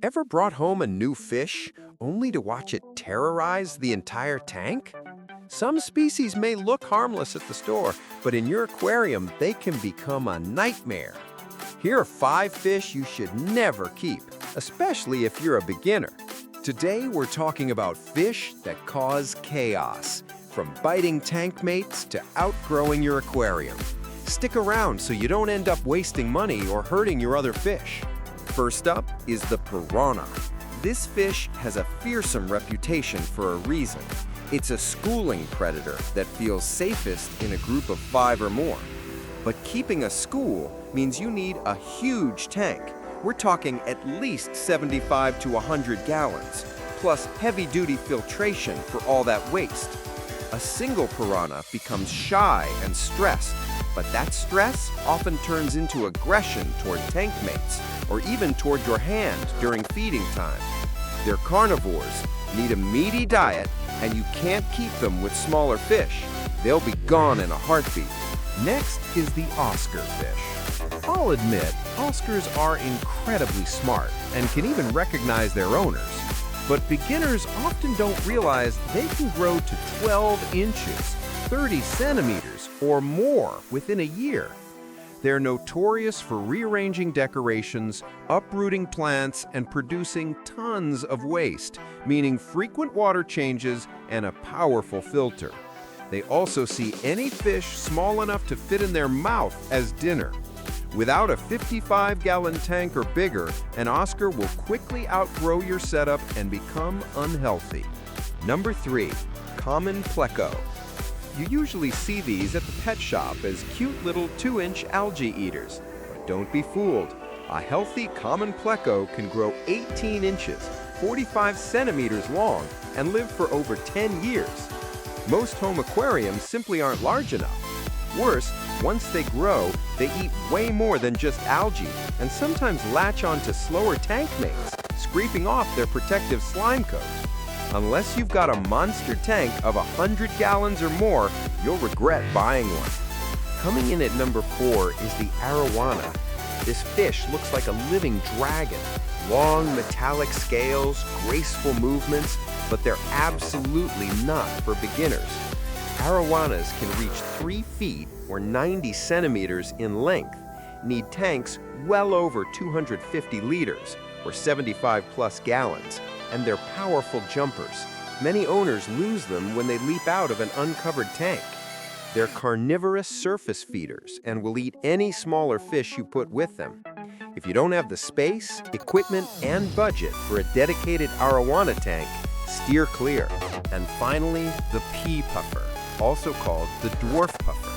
Ever brought home a new fish only to watch it terrorize the entire tank? Some species may look harmless at the store, but in your aquarium, they can become a nightmare. Here are 5 fish you should never keep, especially if you're a beginner. Today, we're talking about fish that cause chaos, from biting tank mates to outgrowing your aquarium. Stick around so you don't end up wasting money or hurting your other fish. First up is the piranha. This fish has a fearsome reputation for a reason. It's a schooling predator that feels safest in a group of 5 or more. But keeping a school means you need a huge tank. We're talking at least 75 to 100 gallons, plus heavy-duty filtration for all that waste. A single piranha becomes shy and stressed, but that stress often turns into aggression toward tank mates, or even toward your hand during feeding time. They're carnivores, need a meaty diet, and you can't keep them with smaller fish. They'll be gone in a heartbeat. Next is the Oscar fish. I'll admit, Oscars are incredibly smart and can even recognize their owners. But beginners often don't realize they can grow to 12 inches, 30 centimeters, or more within a year. They're notorious for rearranging decorations, uprooting plants, and producing tons of waste, meaning frequent water changes and a powerful filter. They also see any fish small enough to fit in their mouth as dinner. Without a 55-gallon tank or bigger, an Oscar will quickly outgrow your setup and become unhealthy. Number 3, common Pleco. You usually see these at the pet shop as cute little 2-inch algae eaters. But don't be fooled. A healthy common Pleco can grow 18 inches, 45 centimeters long, and live for over 10 years. Most home aquariums simply aren't large enough. Worse, once they grow, they eat way more than just algae and sometimes latch onto slower tank mates, scraping off their protective slime coat. Unless you've got a monster tank of 100 gallons or more, you'll regret buying one. Coming in at number 4 is the Arowana. This fish looks like a living dragon. Long metallic scales, graceful movements, but they're absolutely not for beginners. Arowanas can reach 3 feet or 90 centimeters in length, need tanks well over 250 liters or 75 plus gallons, and they're powerful jumpers. Many owners lose them when they leap out of an uncovered tank. They're carnivorous surface feeders and will eat any smaller fish you put with them. If you don't have the space, equipment, and budget for a dedicated Arowana tank, steer clear. And finally, the Pea Puffer, also called the dwarf puffer.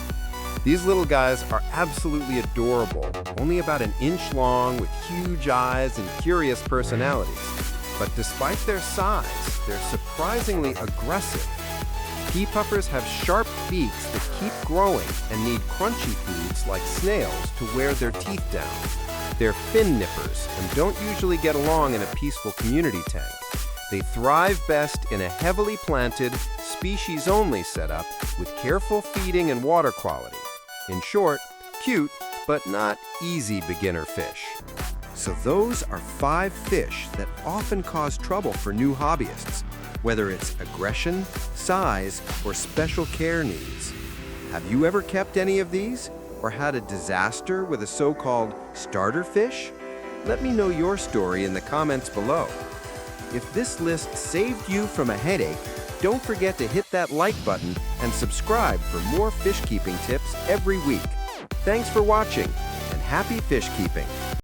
These little guys are absolutely adorable, only about an inch long with huge eyes and curious personalities. But despite their size, they're surprisingly aggressive. Pea puffers have sharp beaks that keep growing and need crunchy foods like snails to wear their teeth down. They're fin nippers and don't usually get along in a peaceful community tank. They thrive best in a heavily planted, species-only setup with careful feeding and water quality. In short, cute, but not easy beginner fish. So those are 5 fish that often cause trouble for new hobbyists, whether it's aggression, size, or special care needs. Have you ever kept any of these, or had a disaster with a so-called starter fish? Let me know your story in the comments below. If this list saved you from a headache, don't forget to hit that like button and subscribe for more fish keeping tips every week. Thanks for watching, and happy fish keeping!